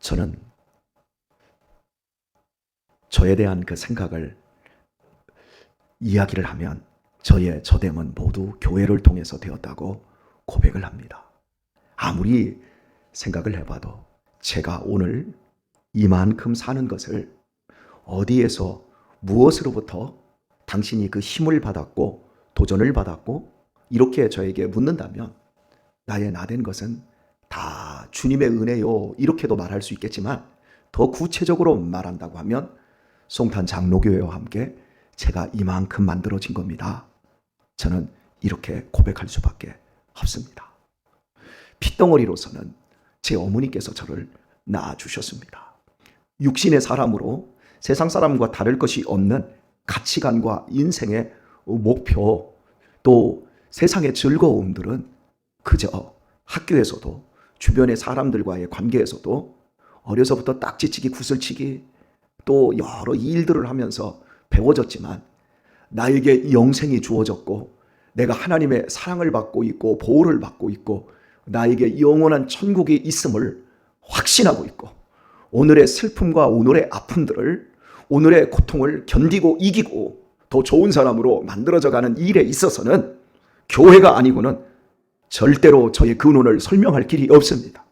저는 저에 대한 그 생각을 이야기를 하면 저의 저됨은 모두 교회를 통해서 되었다고 고백을 합니다. 아무리 생각을 해봐도 제가 오늘 이만큼 사는 것을 어디에서 무엇으로부터 당신이 그 힘을 받았고 도전을 받았고 이렇게 저에게 묻는다면 나의 나된 것은 다 주님의 은혜요 이렇게도 말할 수 있겠지만 더 구체적으로 말한다고 하면 송탄 장로교회와 함께 제가 이만큼 만들어진 겁니다. 저는 이렇게 고백할 수밖에 없습니다. 핏덩어리로서는 제 어머니께서 저를 낳아주셨습니다. 육신의 사람으로 세상 사람과 다를 것이 없는 가치관과 인생의 목표 또 세상의 즐거움들은 그저 학교에서도 주변의 사람들과의 관계에서도 어려서부터 딱지치기 구슬치기 또 여러 일들을 하면서 배워졌지만 나에게 영생이 주어졌고 내가 하나님의 사랑을 받고 있고 보호를 받고 있고 나에게 영원한 천국이 있음을 확신하고 있고 오늘의 슬픔과 오늘의 아픔들을 오늘의 고통을 견디고 이기고 더 좋은 사람으로 만들어져가는 일에 있어서는 교회가 아니고는 절대로 저의 근원을 설명할 길이 없습니다.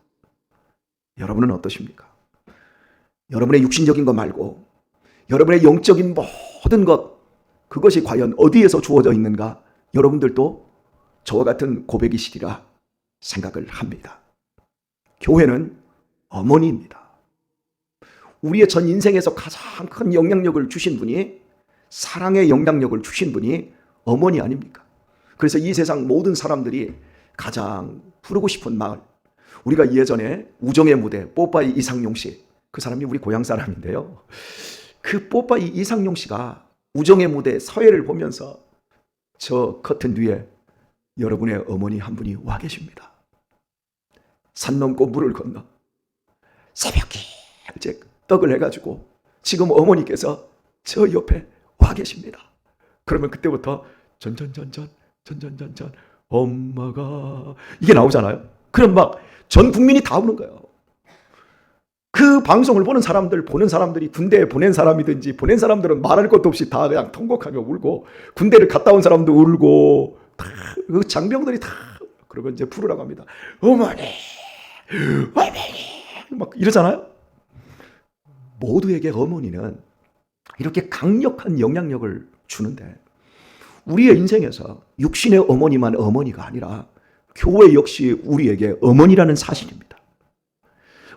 여러분은 어떠십니까? 여러분의 육신적인 것 말고 여러분의 영적인 모든 것 그것이 과연 어디에서 주어져 있는가? 여러분들도 저와 같은 고백이시리라 생각을 합니다. 교회는 어머니입니다. 우리의 전 인생에서 가장 큰 영향력을 주신 분이 사랑의 영향력을 주신 분이 어머니 아닙니까? 그래서 이 세상 모든 사람들이 가장 부르고 싶은 마을 우리가 예전에 우정의 무대 뽀빠이 이상용 씨 그 사람이 우리 고향 사람인데요. 그 뽀빠이 이상용 씨가 우정의 무대 서예를 보면서 저 커튼 뒤에 여러분의 어머니 한 분이 와 계십니다. 산 넘고 물을 건너 새벽에 일찍 떡을 해가지고 지금 어머니께서 저 옆에 와 계십니다. 그러면 그때부터 전전전전 엄마가 이게 나오잖아요. 그럼 막 전 국민이 다 우는 거예요. 그 방송을 보는 사람들이 군대에 보낸 사람이든지 보낸 사람들은 말할 것도 없이 다 그냥 통곡하며 울고 군대를 갔다 온 사람도 울고 다 그 장병들이 다 그러면 이제 부르라고 합니다. 어머니 막 이러잖아요. 모두에게 어머니는 이렇게 강력한 영향력을 주는데 우리의 인생에서 육신의 어머니만 어머니가 아니라 교회 역시 우리에게 어머니라는 사실입니다.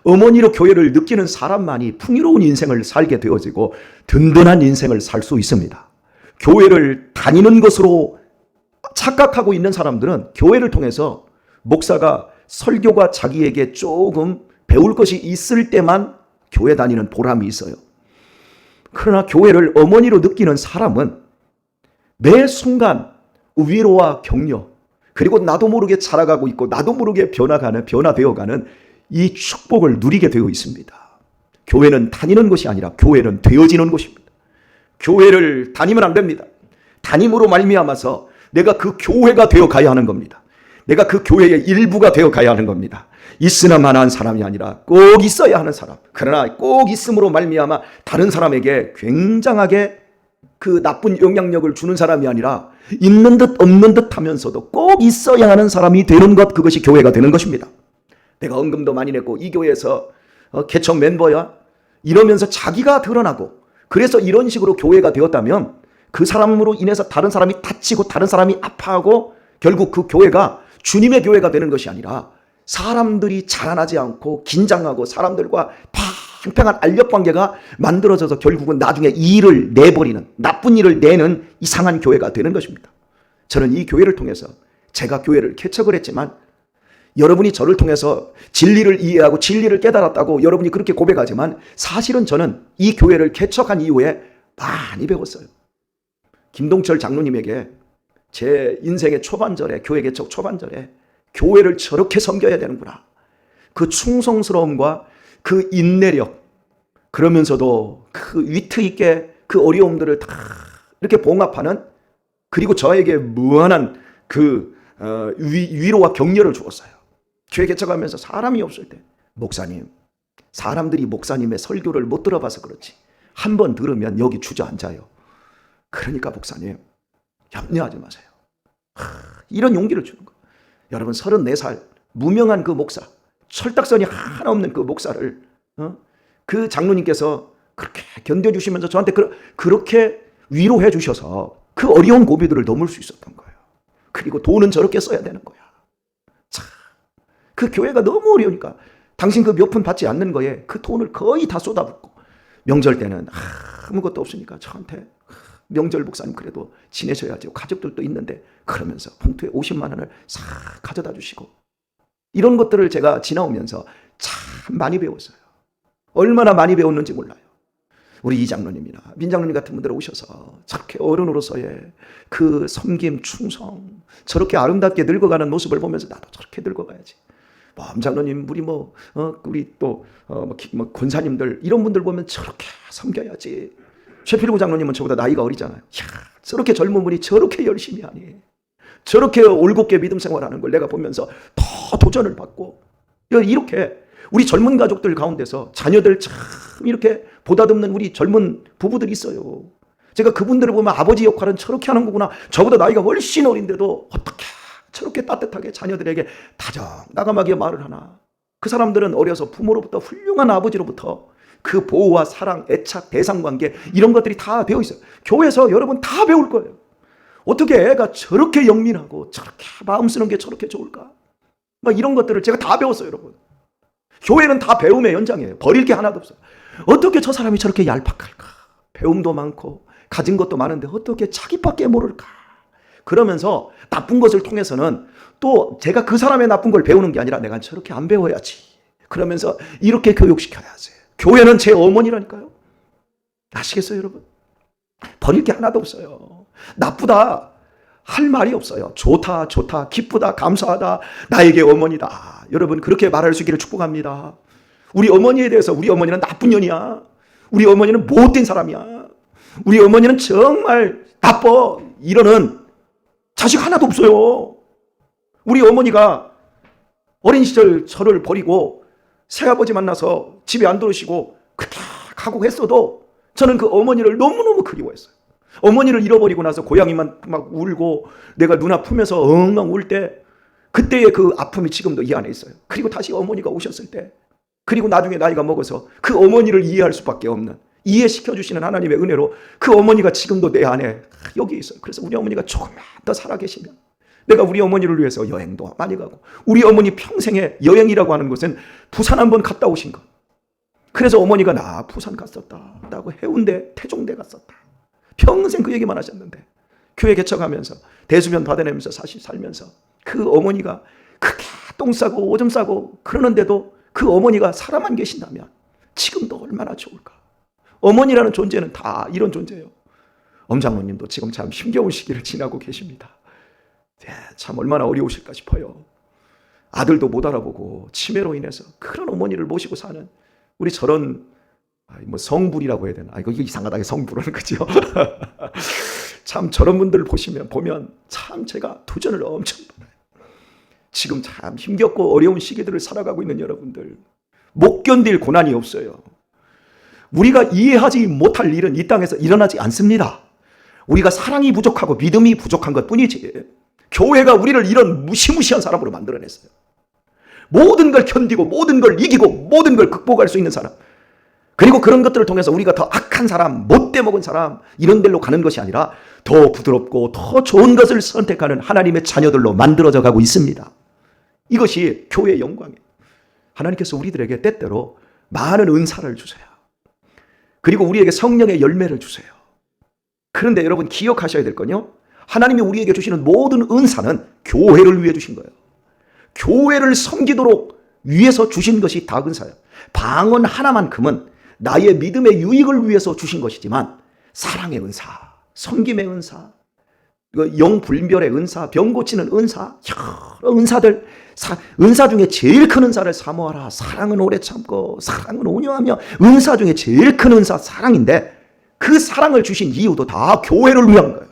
어머니로 교회를 느끼는 사람만이 풍요로운 인생을 살게 되어지고 든든한 인생을 살 수 있습니다. 교회를 다니는 것으로 착각하고 있는 사람들은 교회를 통해서 목사가 설교가 자기에게 조금 배울 것이 있을 때만 교회 다니는 보람이 있어요. 그러나 교회를 어머니로 느끼는 사람은 매 순간 위로와 격려 그리고 나도 모르게 자라가고 있고 나도 모르게 변화되어가는 이 축복을 누리게 되어 있습니다. 교회는 다니는 것이 아니라 교회는 되어지는 곳입니다. 교회를 다니면 안 됩니다. 다님으로 말미암아서 내가 그 교회가 되어 가야 하는 겁니다. 내가 그 교회의 일부가 되어 가야 하는 겁니다. 있으나마나한 사람이 아니라 꼭 있어야 하는 사람. 그러나 꼭 있음으로 말미암아 다른 사람에게 굉장하게 그 나쁜 영향력을 주는 사람이 아니라 있는 듯 없는 듯 하면서도 꼭 있어야 하는 사람이 되는 것 그것이 교회가 되는 것입니다. 내가 헌금도 많이 냈고 이 교회에서 개척 멤버야 이러면서 자기가 드러나고 그래서 이런 식으로 교회가 되었다면 그 사람으로 인해서 다른 사람이 다치고 다른 사람이 아파하고 결국 그 교회가 주님의 교회가 되는 것이 아니라 사람들이 자라나지 않고 긴장하고 사람들과 팽팽한 알력관계가 만들어져서 결국은 나중에 이 일을 내버리는 나쁜 일을 내는 이상한 교회가 되는 것입니다. 저는 이 교회를 통해서 제가 교회를 개척을 했지만 여러분이 저를 통해서 진리를 이해하고 진리를 깨달았다고 여러분이 그렇게 고백하지만 사실은 저는 이 교회를 개척한 이후에 많이 배웠어요. 김동철 장로님에게 제 인생의 초반절에 교회 개척 초반절에 교회를 저렇게 섬겨야 되는구나. 그 충성스러움과 그 인내력 그러면서도 그 위트 있게 그 어려움들을 다 이렇게 봉합하는 그리고 저에게 무한한 그 위로와 격려를 주었어요. 교회 개척하면서 사람이 없을 때 목사님 사람들이 목사님의 설교를 못 들어봐서 그렇지 한 번 들으면 여기 주저앉아요. 그러니까 목사님 염려하지 마세요. 이런 용기를 주는 거예요. 여러분 34살 무명한 그 목사, 철딱선이 하나 없는 그 목사를 그 장로님께서 그렇게 견뎌주시면서 저한테 그렇게 위로해 주셔서 그 어려운 고비들을 넘을 수 있었던 거예요. 그리고 돈은 저렇게 써야 되는 거야. 참, 그 교회가 너무 어려우니까 당신 그 몇 푼 받지 않는 거에 그 돈을 거의 다 쏟아붓고 명절 때는 아무것도 없으니까 저한테 명절 목사님 그래도 지내셔야죠. 가족들도 있는데 그러면서 봉투에 50만 원을 싹 가져다 주시고 이런 것들을 제가 지나오면서 참 많이 배웠어요. 얼마나 많이 배웠는지 몰라요. 우리 이 장로님이나 민 장로님 같은 분들 오셔서 저렇게 어른으로서의 그 섬김, 충성, 저렇게 아름답게 늙어가는 모습을 보면서 나도 저렇게 늙어가야지. 엄 장로님, 우리 또 권사님들 이런 분들 보면 저렇게 섬겨야지. 최필구 장로님은 저보다 나이가 어리잖아요. 야, 저렇게 젊은 분이 저렇게 열심히 하니, 저렇게 올곧게 믿음 생활하는 걸 내가 보면서 더 도전을 받고 이렇게 우리 젊은 가족들 가운데서 자녀들 참 이렇게 보다듬는 우리 젊은 부부들이 있어요. 제가 그분들을 보면 아버지 역할은 저렇게 하는 거구나. 저보다 나이가 훨씬 어린데도 어떻게 저렇게 따뜻하게 자녀들에게 다정다감하게 말을 하나. 그 사람들은 어려서 부모로부터 훌륭한 아버지로부터 그 보호와 사랑, 애착, 대상관계 이런 것들이 다 배워 있어요. 교회에서 여러분 다 배울 거예요. 어떻게 애가 저렇게 영민하고 저렇게 마음 쓰는 게 저렇게 좋을까? 막 이런 것들을 제가 다 배웠어요, 여러분. 교회는 다 배움의 연장이에요. 버릴 게 하나도 없어요. 어떻게 저 사람이 저렇게 얄팍할까? 배움도 많고 가진 것도 많은데 어떻게 자기밖에 모를까? 그러면서 나쁜 것을 통해서는 또 제가 그 사람의 나쁜 걸 배우는 게 아니라 내가 저렇게 안 배워야지. 그러면서 이렇게 교육시켜야지. 교회는 제 어머니라니까요. 아시겠어요, 여러분? 버릴 게 하나도 없어요. 나쁘다 할 말이 없어요. 좋다, 기쁘다, 감사하다, 나에게 어머니다. 여러분 그렇게 말할 수 있기를 축복합니다. 우리 어머니에 대해서 우리 어머니는 나쁜 년이야. 우리 어머니는 못된 사람이야. 우리 어머니는 정말 나빠. 이러는 자식 하나도 없어요. 우리 어머니가 어린 시절 저를 버리고 새아버지 만나서 집에 안 들어오시고 그렇게 가고 했어도 저는 그 어머니를 너무너무 그리워했어요. 어머니를 잃어버리고 나서 고양이만 막 울고 내가 눈 아프면서 엉엉 울 때 그때의 그 아픔이 지금도 이 안에 있어요. 그리고 다시 어머니가 오셨을 때, 그리고 나중에 나이가 먹어서 그 어머니를 이해할 수밖에 없는, 이해시켜주시는 하나님의 은혜로 그 어머니가 지금도 내 안에 여기 있어요. 그래서 우리 어머니가 조금만 더 살아계시면 내가 우리 어머니를 위해서 여행도 많이 가고, 우리 어머니 평생에 여행이라고 하는 것은 부산 한번 갔다 오신 것. 그래서 어머니가 나 부산 갔었다 라고 해운대, 태종대 갔었다. 평생 그 얘기만 하셨는데 교회 개척하면서 대수변 받아내면서 살면서 그 어머니가 그렇게 똥 싸고 오줌 싸고 그러는데도 그 어머니가 살아만 계신다면 지금도 얼마나 좋을까. 어머니라는 존재는 다 이런 존재예요. 엄장로님도 지금 참 힘겨운 시기를 지나고 계십니다. 참 얼마나 어려우실까 싶어요. 아들도 못 알아보고 치매로 인해서 그런 어머니를 모시고 사는 우리 저런 성불이라고 해야 되나? 이거 이상하다, 성불은, 그죠? 참 저런 분들을 보면 참 제가 도전을 엄청 받아요. 지금 참 힘겹고 어려운 시기들을 살아가고 있는 여러분들, 못 견딜 고난이 없어요. 우리가 이해하지 못할 일은 이 땅에서 일어나지 않습니다. 우리가 사랑이 부족하고 믿음이 부족한 것 뿐이지. 교회가 우리를 이런 무시무시한 사람으로 만들어냈어요. 모든 걸 견디고 모든 걸 이기고 모든 걸 극복할 수 있는 사람, 그리고 그런 것들을 통해서 우리가 더 악한 사람, 못돼 먹은 사람 이런 데로 가는 것이 아니라 더 부드럽고 더 좋은 것을 선택하는 하나님의 자녀들로 만들어져 가고 있습니다. 이것이 교회의 영광이에요. 하나님께서 우리들에게 때때로 많은 은사를 주세요. 그리고 우리에게 성령의 열매를 주세요. 그런데 여러분 기억하셔야 될 건요, 하나님이 우리에게 주시는 모든 은사는 교회를 위해 주신 거예요. 교회를 섬기도록 위해서 주신 것이 다 은사예요. 방언 하나만큼은 나의 믿음의 유익을 위해서 주신 것이지만 사랑의 은사, 섬김의 은사, 영불멸의 은사, 병 고치는 은사, 여러 은사들, 은사 중에 제일 큰 은사를 사모하라. 사랑은 오래 참고 사랑은 온유하며, 은사 중에 제일 큰 은사 사랑인데 그 사랑을 주신 이유도 다 교회를 위한 거예요.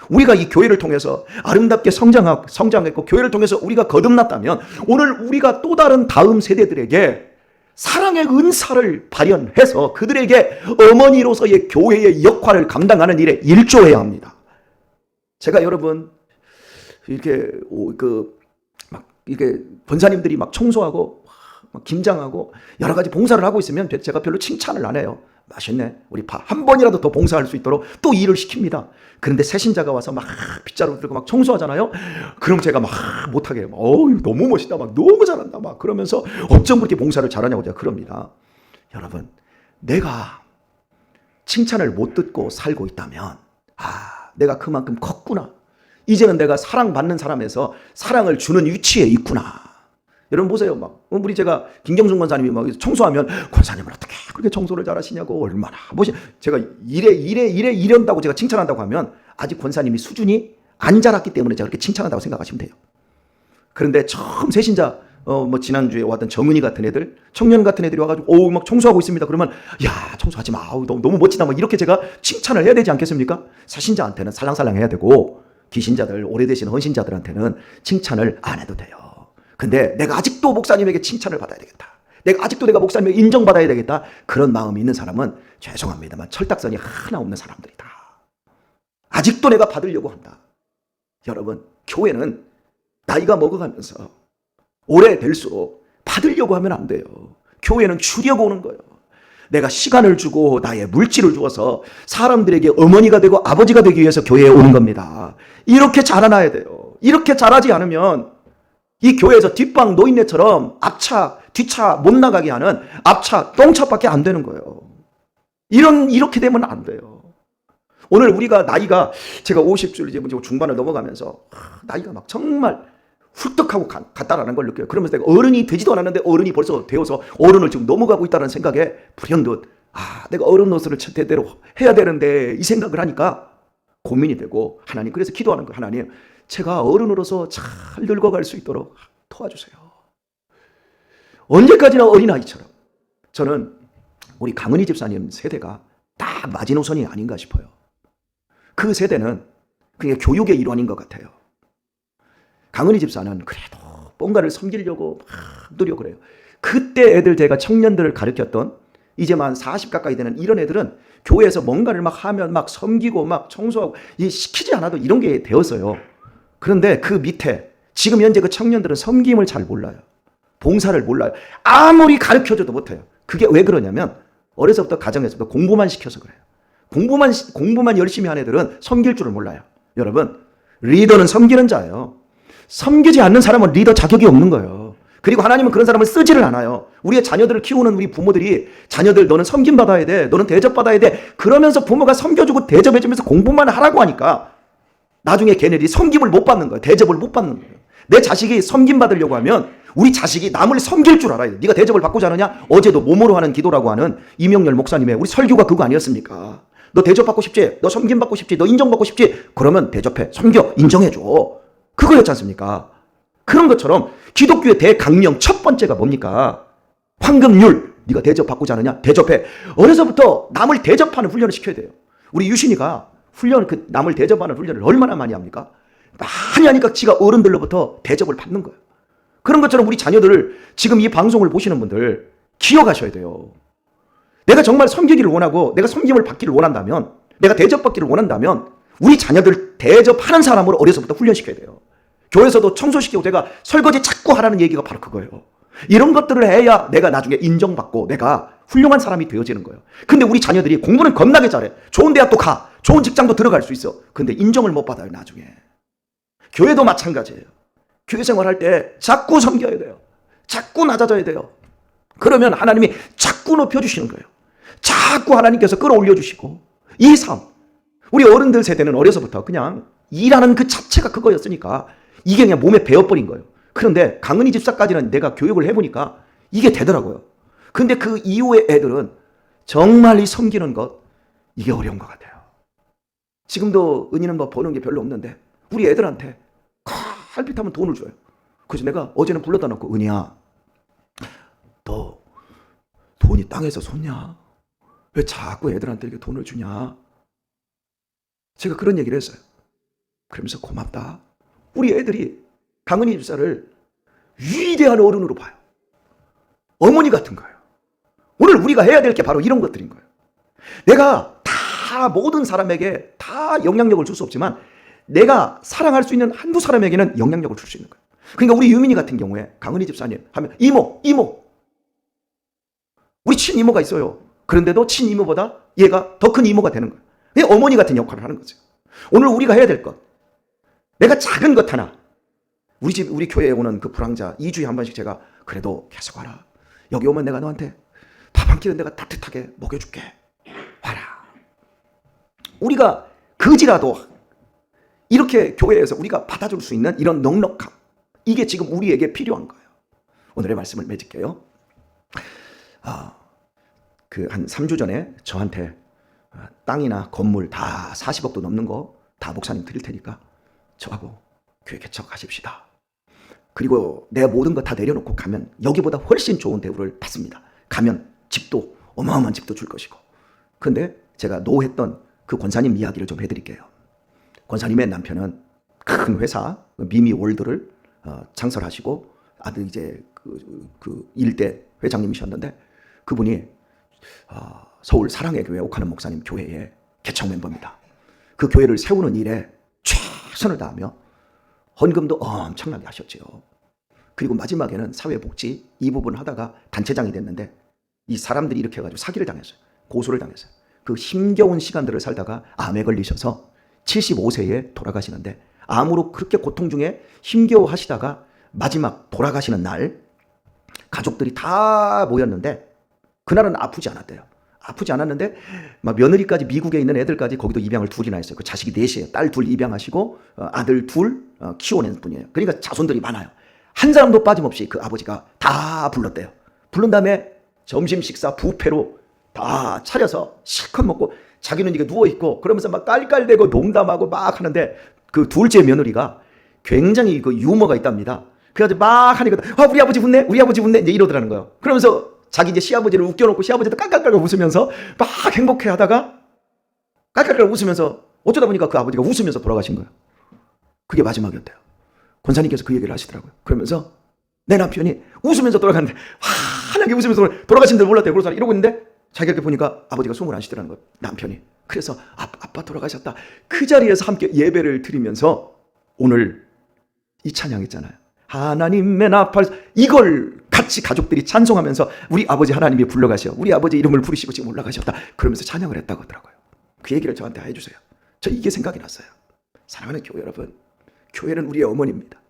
우리가 이 교회를 통해서 아름답게 성장했고 교회를 통해서 우리가 거듭났다면 오늘 우리가 또 다른 다음 세대들에게 사랑의 은사를 발현해서 그들에게 어머니로서의 교회의 역할을 감당하는 일에 일조해야 합니다. 제가 여러분 이렇게 이게 권사님들이 막 청소하고 막 김장하고 여러 가지 봉사를 하고 있으면 제가 별로 칭찬을 안 해요. 맛있네. 우리 한 번이라도 더 봉사할 수 있도록 또 일을 시킵니다. 그런데 새신자가 와서 막 빗자루 들고 막 청소하잖아요. 그럼 제가 막 못하게 해요. 너무 멋있다. 막 너무 잘한다. 막 그러면서 어쩜 그렇게 봉사를 잘하냐고 제가 그럽니다. 여러분, 내가 칭찬을 못 듣고 살고 있다면 내가 그만큼 컸구나. 이제는 내가 사랑받는 사람에서 사랑을 주는 위치에 있구나. 여러분 보세요. 막 우리 제가 김경순 권사님이 막 청소하면 권사님은 어떻게 그렇게 청소를 잘하시냐고 얼마나 제가 이런다고 제가 칭찬한다고 하면 아직 권사님이 수준이 안 자랐기 때문에 제가 그렇게 칭찬한다고 생각하시면 돼요. 그런데 처음 새신자 지난주에 왔던 정은이 같은 애들, 청년 같은 애들이 와가지고 막 청소하고 있습니다. 그러면 야 청소하지 마. 너무 멋지다. 막 이렇게 제가 칭찬을 해야 되지 않겠습니까? 새신자한테는 살랑살랑 해야 되고 기신자들, 오래되신 헌신자들한테는 칭찬을 안 해도 돼요. 근데 내가 아직도 목사님에게 칭찬을 받아야 되겠다. 내가 목사님에게 인정받아야 되겠다. 그런 마음이 있는 사람은 죄송합니다만 철딱선이 하나 없는 사람들이다. 아직도 내가 받으려고 한다. 여러분, 교회는 나이가 먹어가면서 오래될수록 받으려고 하면 안 돼요. 교회는 주려고 오는 거예요. 내가 시간을 주고 나의 물질을 주어서 사람들에게 어머니가 되고 아버지가 되기 위해서 교회에 오는 겁니다. 이렇게 자라나야 돼요. 이렇게 자라지 않으면 이 교회에서 뒷방 노인네처럼 앞차, 뒤차 못 나가게 하는 앞차, 똥차밖에 안 되는 거예요. 이렇게 되면 안 돼요. 오늘 우리가 나이가 제가 50줄 이제 중반을 넘어가면서 나이가 막 정말 훌떡하고 갔다라는 걸 느껴요. 그러면서 내가 어른이 되지도 않았는데 어른이 벌써 되어서 어른을 지금 넘어가고 있다는 생각에 불현듯 내가 어른 노릇을 제대로 해야 되는데 이 생각을 하니까 고민이 되고 하나님 그래서 기도하는 거예요. 하나님 제가 어른으로서 잘 늙어갈 수 있도록 도와주세요. 언제까지나 어린아이처럼. 저는 우리 강은희 집사님 세대가 딱 마지노선이 아닌가 싶어요. 그 세대는 그냥 교육의 일환인 것 같아요. 강은희 집사는 그래도 뭔가를 섬기려고 막 노력을 해요. 그때 애들 제가 청년들을 가르쳤던 이제만 40 가까이 되는 이런 애들은 교회에서 뭔가를 막 하면 막 섬기고 막 청소하고 시키지 않아도 이런 게 되었어요. 그런데 그 밑에 지금 현재 그 청년들은 섬김을 잘 몰라요. 봉사를 몰라요. 아무리 가르쳐줘도 못해요. 그게 왜 그러냐면 어려서부터 가정에서부터 공부만 시켜서 그래요. 공부만 열심히 한 애들은 섬길 줄을 몰라요. 여러분, 리더는 섬기는 자예요. 섬기지 않는 사람은 리더 자격이 없는 거예요. 그리고 하나님은 그런 사람을 쓰지를 않아요. 우리의 자녀들을 키우는 우리 부모들이 자녀들 너는 섬김받아야 돼. 너는 대접받아야 돼. 그러면서 부모가 섬겨주고 대접해주면서 공부만 하라고 하니까 나중에 걔네들이 섬김을 못 받는 거예요. 대접을 못 받는 거예요. 내 자식이 섬김 받으려고 하면 우리 자식이 남을 섬길 줄 알아야 돼. 네가 대접을 받고자 하느냐? 어제도 몸으로 하는 기도라고 하는 이명렬 목사님의 우리 설교가 그거 아니었습니까? 너 대접받고 싶지? 너 섬김 받고 싶지? 너 인정받고 싶지? 그러면 대접해. 섬겨. 인정해줘. 그거였지 않습니까? 그런 것처럼 기독교의 대강령 첫 번째가 뭡니까? 황금률. 네가 대접받고자 하느냐? 대접해. 어려서부터 남을 대접하는 훈련을 시켜야 돼요. 우리 유신이가 남을 대접하는 훈련을 얼마나 많이 합니까? 많이 하니까 지가 어른들로부터 대접을 받는 거예요. 그런 것처럼 우리 자녀들을 지금 이 방송을 보시는 분들 기억하셔야 돼요. 내가 정말 섬기기를 원하고 내가 섬김을 받기를 원한다면, 내가 대접받기를 원한다면 우리 자녀들 대접하는 사람으로 어려서부터 훈련시켜야 돼요. 교회에서도 청소시키고 제가 설거지 자꾸 하라는 얘기가 바로 그거예요. 이런 것들을 해야 내가 나중에 인정받고 내가 훌륭한 사람이 되어지는 거예요. 근데 우리 자녀들이 공부는 겁나게 잘해. 좋은 대학도 가. 좋은 직장도 들어갈 수 있어. 근데 인정을 못 받아요, 나중에. 교회도 마찬가지예요. 교회 생활할 때 자꾸 섬겨야 돼요. 자꾸 낮아져야 돼요. 그러면 하나님이 자꾸 높여주시는 거예요. 자꾸 하나님께서 끌어올려주시고. 이 삶. 우리 어른들 세대는 어려서부터 그냥 일하는 그 자체가 그거였으니까 이게 그냥 몸에 배어버린 거예요. 그런데 강은희 집사까지는 내가 교육을 해보니까 이게 되더라고요. 근데 그 이후의 애들은 정말 이 섬기는 것, 이게 어려운 것 같아요. 지금도 은희는 뭐 버는 게 별로 없는데 우리 애들한테 칼pit하면 돈을 줘요. 그래서 내가 어제는 불러다 놓고, 은희야, 너 돈이 땅에서 솟냐? 왜 자꾸 애들한테 이렇게 돈을 주냐? 제가 그런 얘기를 했어요. 그러면서 고맙다. 우리 애들이 강은희 집사를 위대한 어른으로 봐요. 어머니 같은 거예요. 오늘 우리가 해야 될 게 바로 이런 것들인 거예요. 내가 다 모든 사람에게 다 영향력을 줄 수 없지만 내가 사랑할 수 있는 한두 사람에게는 영향력을 줄 수 있는 거예요. 그러니까 우리 유민이 같은 경우에 강은희 집사님 하면 이모 우리 친이모가 있어요. 그런데도 친이모보다 얘가 더 큰 이모가 되는 거예요. 그게 어머니 같은 역할을 하는 거죠. 오늘 우리가 해야 될 것, 내가 작은 것 하나, 우리 교회에 오는 그 불황자 2주에 한 번씩 제가 그래도 계속 와라. 여기 오면 내가 너한테 밥 한 끼는 내가 따뜻하게 먹여줄게. 와라. 우리가 그지라도 이렇게 교회에서 우리가 받아줄 수 있는 이런 넉넉함, 이게 지금 우리에게 필요한 거예요. 오늘의 말씀을 맺을게요. 그 한 3주 전에 저한테 땅이나 건물 다 40억도 넘는 거 다 목사님 드릴 테니까 저하고 교회 개척하십시다. 그리고 내 모든 거 다 내려놓고 가면 여기보다 훨씬 좋은 대우를 받습니다. 가면 집도 어마어마한 집도 줄 것이고. 근데 제가 노했던 그 권사님 이야기를 좀 해드릴게요. 권사님의 남편은 큰 회사 미미월드를 창설하시고 아들 이제 그 일대 회장님이셨는데 그분이 서울 사랑의 교회 옥하는 목사님 교회의 개척 멤버입니다. 그 교회를 세우는 일에 최선을 다하며 헌금도 엄청나게 하셨지요. 그리고 마지막에는 사회복지 이 부분 하다가 단체장이 됐는데 이 사람들이 이렇게 해가지고 사기를 당했어요. 고소를 당했어요. 그 힘겨운 시간들을 살다가 암에 걸리셔서 75세에 돌아가시는데 암으로 그렇게 고통 중에 힘겨워하시다가 마지막 돌아가시는 날 가족들이 다 모였는데 그날은 아프지 않았대요. 아프지 않았는데 막 며느리까지 미국에 있는 애들까지 거기도 입양을 둘이나 했어요. 그 자식이 넷이에요. 딸 둘 입양하시고 아들 둘 키워낸 분이에요. 그러니까 자손들이 많아요. 한 사람도 빠짐없이 그 아버지가 다 불렀대요. 부른 다음에 점심 식사 뷔페로 다 차려서 실컷 먹고 자기는 이게 누워있고 그러면서 막 깔깔대고 농담하고 막 하는데 그 둘째 며느리가 굉장히 그 유머가 있답니다. 그래가지고 막 하니까 우리 아버지 웃네 우리 아버지 웃네 이제 이러더라는 거예요. 그러면서 자기 이제 시아버지를 웃겨놓고 시아버지도 깔깔깔 웃으면서 막 행복해 하다가 깔깔깔 웃으면서 어쩌다 보니까 그 아버지가 웃으면서 돌아가신 거예요. 그게 마지막이었대요. 권사님께서 그 얘기를 하시더라고요. 그러면서 내 남편이 웃으면서 돌아갔는데 환하게 웃으면서 돌아가신 줄 몰랐대요. 그래서 이러고 있는데 자기가 이렇게 보니까 아버지가 숨을 안 쉬더라는 거예요. 남편이. 그래서 아빠 돌아가셨다. 그 자리에서 함께 예배를 드리면서 오늘 이 찬양 있잖아요. 하나님의 나팔 이걸 같이 가족들이 찬송하면서 우리 아버지 하나님이 불러가셔. 우리 아버지 이름을 부르시고 지금 올라가셨다. 그러면서 찬양을 했다고 하더라고요. 그 얘기를 저한테 해주세요. 저 이게 생각이 났어요. 사랑하는 교회 여러분, 교회는 우리의 어머니입니다.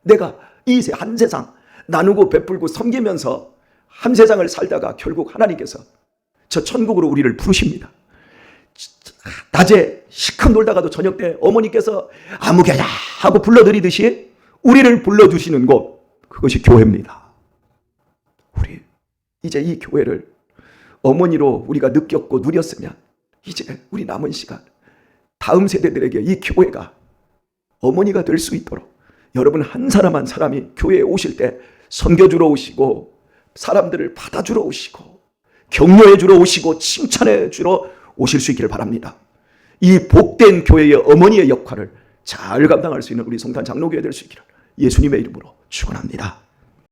내가 이 한 세상 나누고 베풀고 섬기면서 한 세상을 살다가 결국 하나님께서 저 천국으로 우리를 부르십니다. 낮에 실컷 놀다가도 저녁 때 어머니께서 아무개야 하고 불러드리듯이 우리를 불러주시는 곳, 그것이 교회입니다. 우리 이제 이 교회를 어머니로 우리가 느꼈고 누렸으면 이제 우리 남은 시간 다음 세대들에게 이 교회가 어머니가 될 수 있도록 여러분 한 사람 한 사람이 교회에 오실 때 섬겨주러 오시고 사람들을 받아주러 오시고 격려해 주러 오시고 칭찬해 주러 오실 수 있기를 바랍니다. 이 복된 교회의 어머니의 역할을 잘 감당할 수 있는 우리 성탄 장로교회 될 수 있기를 예수님의 이름으로 축원합니다.